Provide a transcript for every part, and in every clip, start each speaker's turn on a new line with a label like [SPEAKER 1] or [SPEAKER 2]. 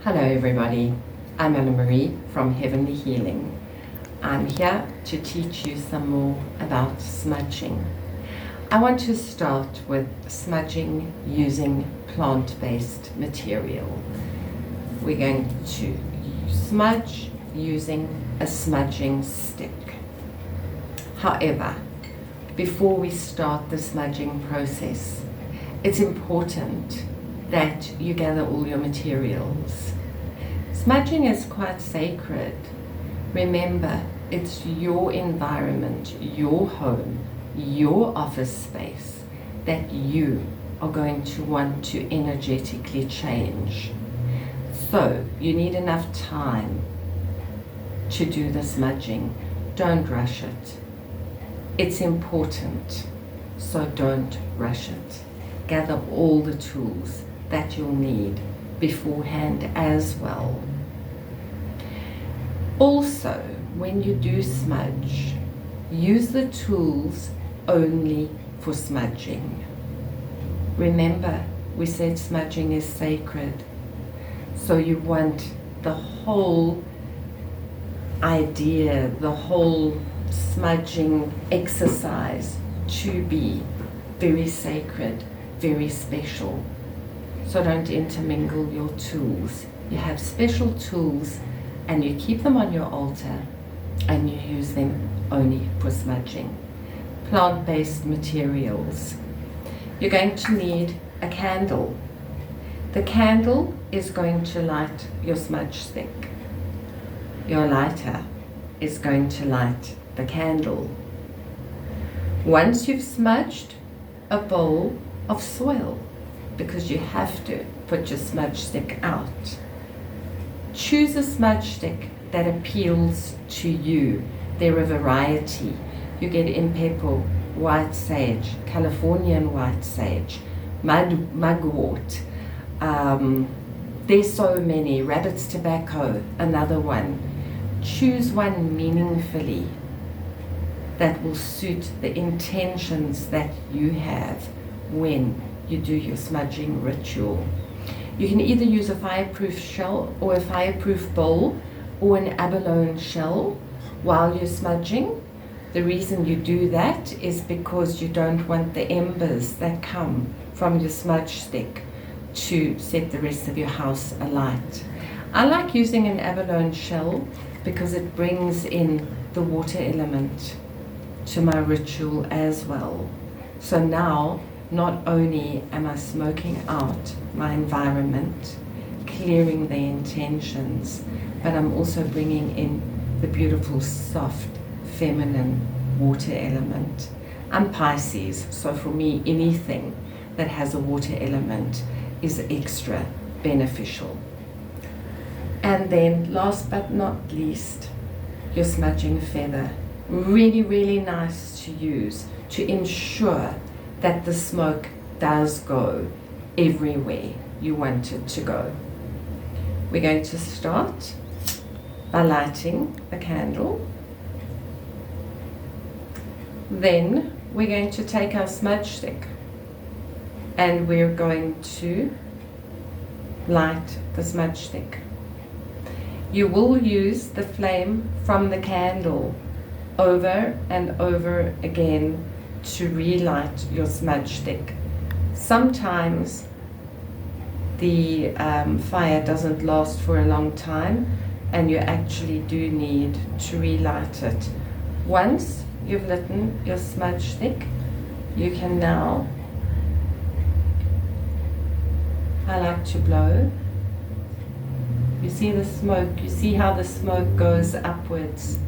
[SPEAKER 1] Hello everybody, I'm Anna Marie from Heavenly Healing. I'm here to teach you some more about smudging. I want to start with smudging using plant-based material. We're going to smudge using a smudging stick. However, before we start the smudging process, it's important that you gather all your materials. Smudging is quite sacred. Remember, it's your environment, your home, your office space that you are going to want to energetically change. So you need enough time to do the smudging. Don't rush it. It's important, so don't rush it. Gather all the tools that you'll need beforehand as well. Also, when you do smudge, use the tools only for smudging. Remember, we said smudging is sacred, so you want the whole idea, the whole smudging exercise to be very sacred, very special. So don't intermingle your tools. You have special tools and you keep them on your altar and you use them only for smudging. Plant-based materials. You're going to need a candle. The candle is going to light your smudge stick. Your lighter is going to light the candle. Once you've smudged, a bowl of soil, because you have to put your smudge stick out. Choose a smudge stick that appeals to you. There are a variety. You get impepo, white sage, Californian white sage, mugwort. There's so many. Rabbit's tobacco, another one. Choose one meaningfully that will suit the intentions that you have when you do your smudging ritual. You can either use a fireproof shell or a fireproof bowl or an abalone shell while you're smudging. The reason you do that is because you don't want the embers that come from your smudge stick to set the rest of your house alight. I like using an abalone shell because it brings in the water element to my ritual as well. So now, not only am I smoking out my environment, clearing the intentions, but I'm also bringing in the beautiful, soft, feminine water element. I'm Pisces, so for me, anything that has a water element is extra beneficial. And then, last but not least, your smudging feather. Really, really nice to use to ensure that the smoke does go everywhere you want it to go. We're going to start by lighting the candle. Then we're going to take our smudge stick and we're going to light the smudge stick. You will use the flame from the candle over and over again to relight your smudge stick. Sometimes the fire doesn't last for a long time and you actually do need to relight it. Once you've lit your smudge stick, you can now, I like to blow. You see the smoke, you see how the smoke goes upwards.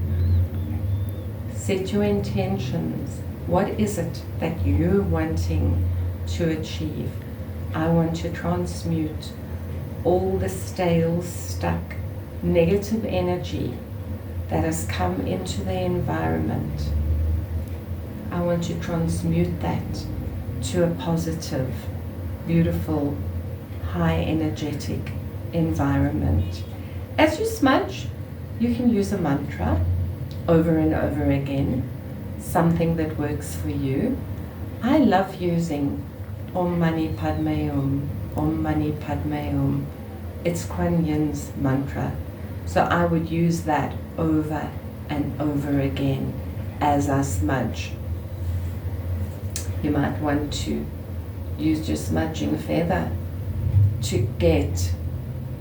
[SPEAKER 1] Set your intentions. What is it that you're wanting to achieve? I want to transmute all the stale, stuck, negative energy that has come into the environment. I want to transmute that to a positive, beautiful, high energetic environment. As you smudge, you can use a mantra over and over again, something that works for you. I love using Om Mani Padme Hum, Om Mani Padme Hum, It's Kuan Yin's mantra. So I would use that over and over again as I smudge. You might want to use your smudging feather to get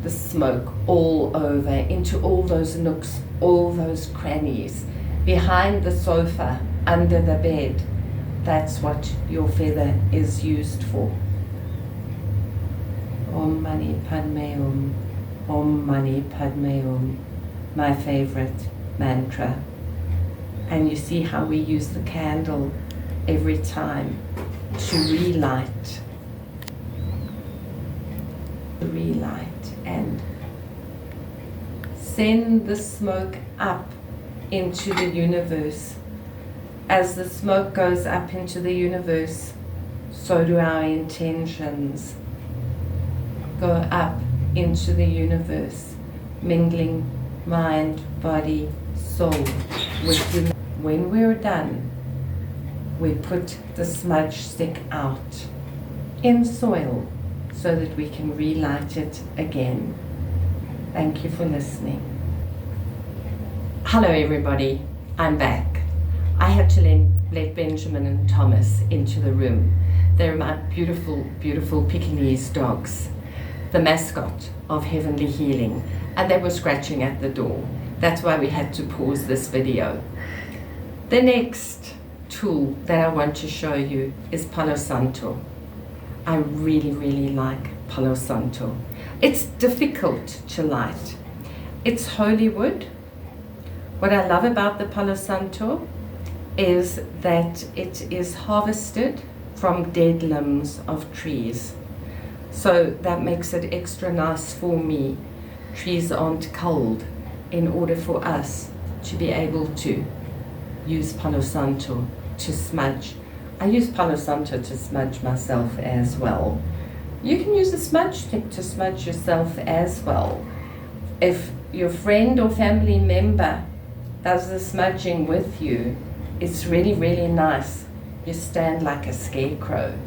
[SPEAKER 1] the smoke all over, into all those nooks, all those crannies, behind the sofa, under the bed. That's what your feather is used for. Om Mani Padme Hum, Om Mani Padme Hum, my favorite mantra. And you see how we use the candle every time to relight and send the smoke up into the universe. As the smoke goes up into the universe, so do our intentions go up into the universe, mingling mind, body, soul with you. When we're done, we put the smudge stick out in soil so that we can relight it again. Thank you for listening. Hello everybody, I'm back. I had to let Benjamin and Thomas into the room. They're my beautiful, beautiful Pekingese dogs, the mascot of Heavenly Healing, and they were scratching at the door. That's why we had to pause this video. The next tool that I want to show you is Palo Santo. I really, really like Palo Santo. It's difficult to light. It's holy wood. What I love about the Palo Santo is that it is harvested from dead limbs of trees. So that makes it extra nice for me. Trees aren't culled in order for us to be able to use Palo Santo to smudge. I use Palo Santo to smudge myself as well. You can use a smudge stick to smudge yourself as well. If your friend or family member does the smudging with you, it's really, really nice. You stand like a scarecrow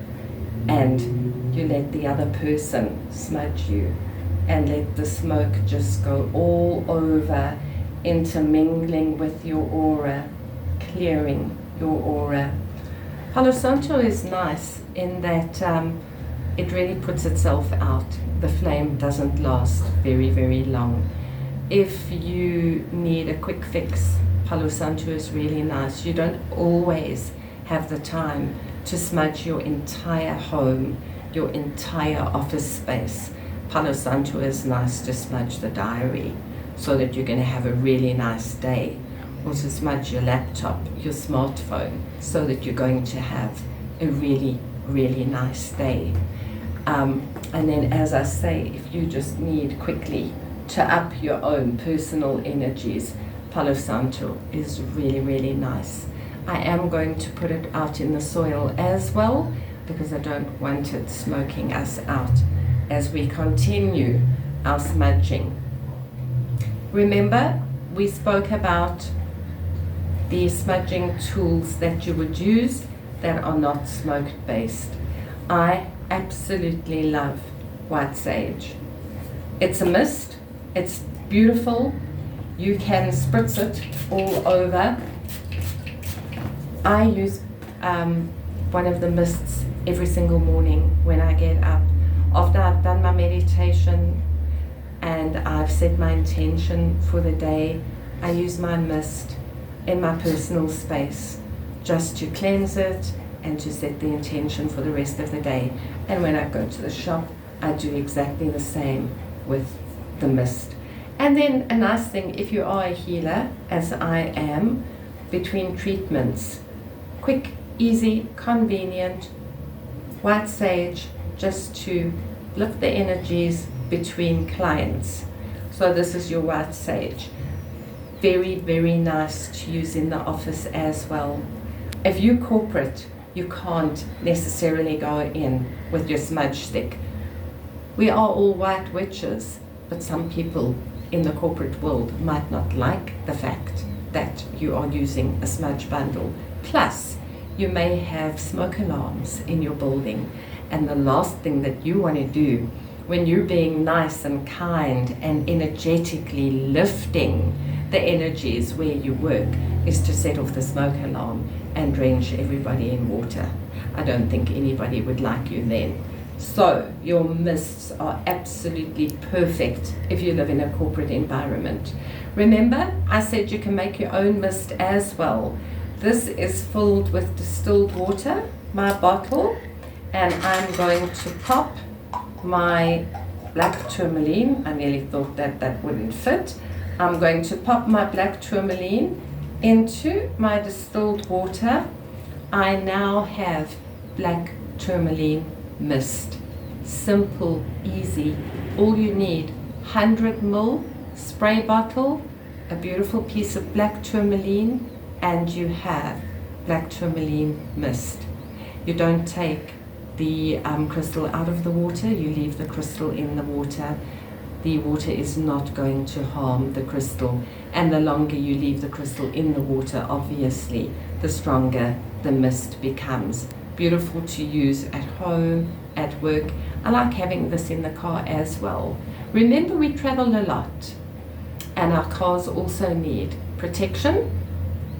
[SPEAKER 1] and you let the other person smudge you and let the smoke just go all over, intermingling with your aura, clearing your aura. Palo Santo is nice in that it really puts itself out. The flame doesn't last very, very long. If you need a quick fix, Palo Santo is really nice. You don't always have the time to smudge your entire home, your entire office space. Palo Santo is nice to smudge the diary so that you're going to have a really nice day, or to smudge your laptop, your smartphone, so that you're going to have a really, really nice day. And then, as I say, if you just need quickly to up your own personal energies, Palo Santo is really, really nice. I am going to put it out in the soil as well, because I don't want it smoking us out as we continue our smudging. Remember, we spoke about the smudging tools that you would use that are not smoke based. I absolutely love white sage. It's a mist, it's beautiful, you can spritz it all over. I use one of the mists every single morning when I get up. After I've done my meditation and I've set my intention for the day, I use my mist in my personal space just to cleanse it and to set the intention for the rest of the day. And when I go to the shop, I do exactly the same with the mist. And then a nice thing, if you are a healer, as I am, between treatments, quick, easy, convenient, white sage, just to lift the energies between clients. So this is your white sage. Very, very nice to use in the office as well. If you're corporate, you can't necessarily go in with your smudge stick. We are all white witches, but some people in the corporate world might not like the fact that you are using a smudge bundle. Plus, you may have smoke alarms in your building, and the last thing that you want to do when you're being nice and kind and energetically lifting the energies where you work, is to set off the smoke alarm and drench everybody in water. I don't think anybody would like you then. So your mists are absolutely perfect if you live in a corporate environment. Remember, I said you can make your own mist as well. This is filled with distilled water, my bottle, and I'm going to pop my black tourmaline. I nearly thought that that wouldn't fit. I'm going to pop my black tourmaline into my distilled water. I now have black tourmaline mist. Simple, easy. All you need, 100 ml spray bottle, a beautiful piece of black tourmaline, and you have black tourmaline mist. You don't take the crystal out of the water, you leave the crystal in the water. The water is not going to harm the crystal, and the longer you leave the crystal in the water, obviously, the stronger the mist becomes. Beautiful to use at home, at work. I like having this in the car as well. Remember, we travel a lot, and our cars also need protection.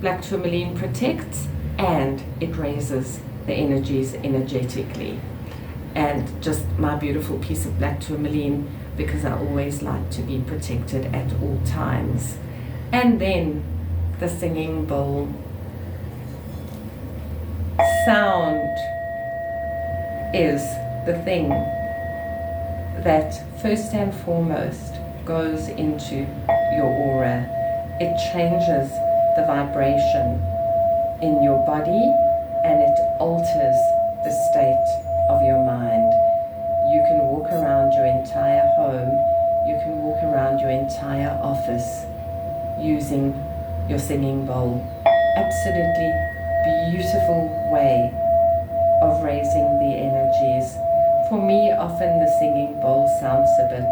[SPEAKER 1] Black tourmaline protects, and it raises the energies energetically. And just my beautiful piece of black tourmaline, because I always like to be protected at all times. And then the singing bowl. Sound is the thing that first and foremost goes into your aura. It changes the vibration in your body, and it alters the state of your mind. You can walk around your entire home, you can walk around your entire office using your singing bowl. Absolutely beautiful way of raising the energies. For me, often the singing bowl sounds a bit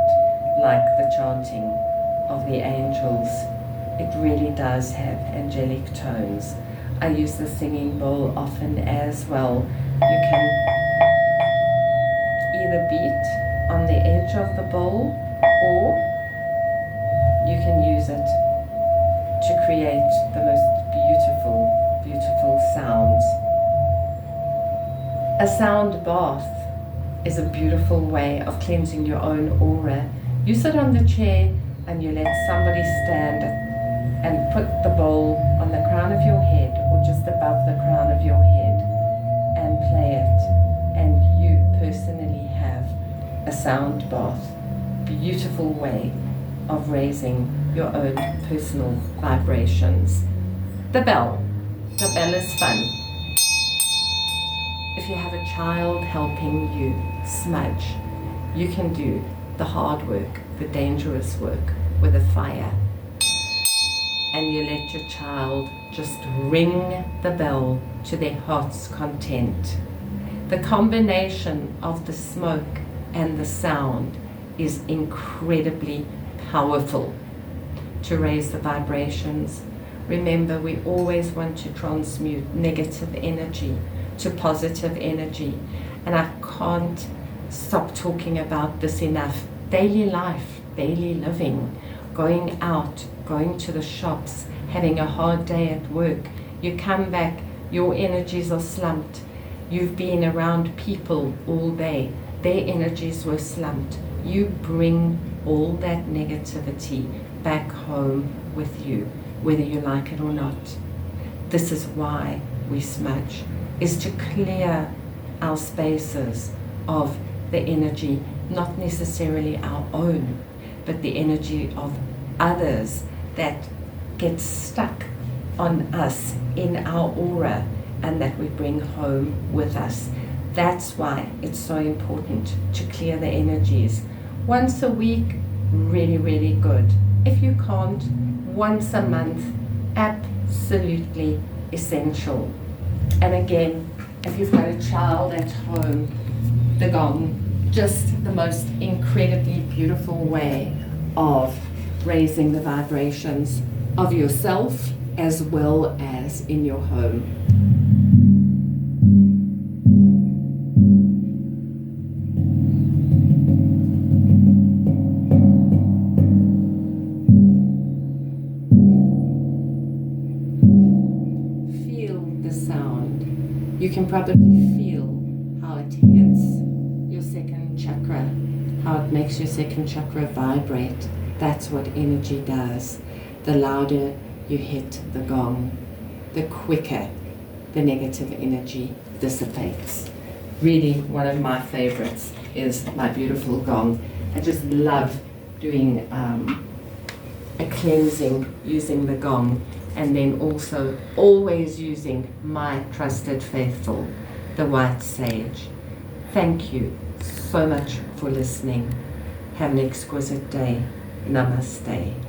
[SPEAKER 1] like the chanting of the angels. It really does have angelic tones. I use the singing bowl often as well. You can either beat on the edge of the bowl, or you can use it to create the most beautiful, beautiful sounds. A sound bath is a beautiful way of cleansing your own aura. You sit on the chair and you let somebody stand and put the bowl on the crown of your head, or just above the crown of your head, and play it, and you personally have a sound bath. Beautiful way of raising your own personal vibrations. The bell is fun. If you have a child helping you smudge, you can do the hard work, the dangerous work with a fire, and you let your child just ring the bell to their heart's content. The combination of the smoke and the sound is incredibly powerful to raise the vibrations. Remember, we always want to transmute negative energy to positive energy, and I can't stop talking about this enough. Daily life, daily living, going out, going to the shops, having a hard day at work. You come back, your energies are slumped. You've been around people all day, their energies were slumped. You bring all that negativity back home with you, whether you like it or not. This is why we smudge, is to clear our spaces of the energy, not necessarily our own, but the energy of others that gets stuck on us in our aura and that we bring home with us. That's why it's so important to clear the energies. Once a week, really, really good. If you can't, once a month, absolutely essential. And again, if you've got a child at home, the gong, just the most incredibly beautiful way of raising the vibrations of yourself as well as in your home. you can probably feel how it hits your second chakra, how it makes your second chakra vibrate. That's what energy does. The louder you hit the gong, the quicker the negative energy dissipates. Really, one of my favorites is my beautiful gong. I just love doing a cleansing using the gong, and then also always using my trusted faithful, the white sage. Thank you so much for listening. Have an exquisite day. Namaste.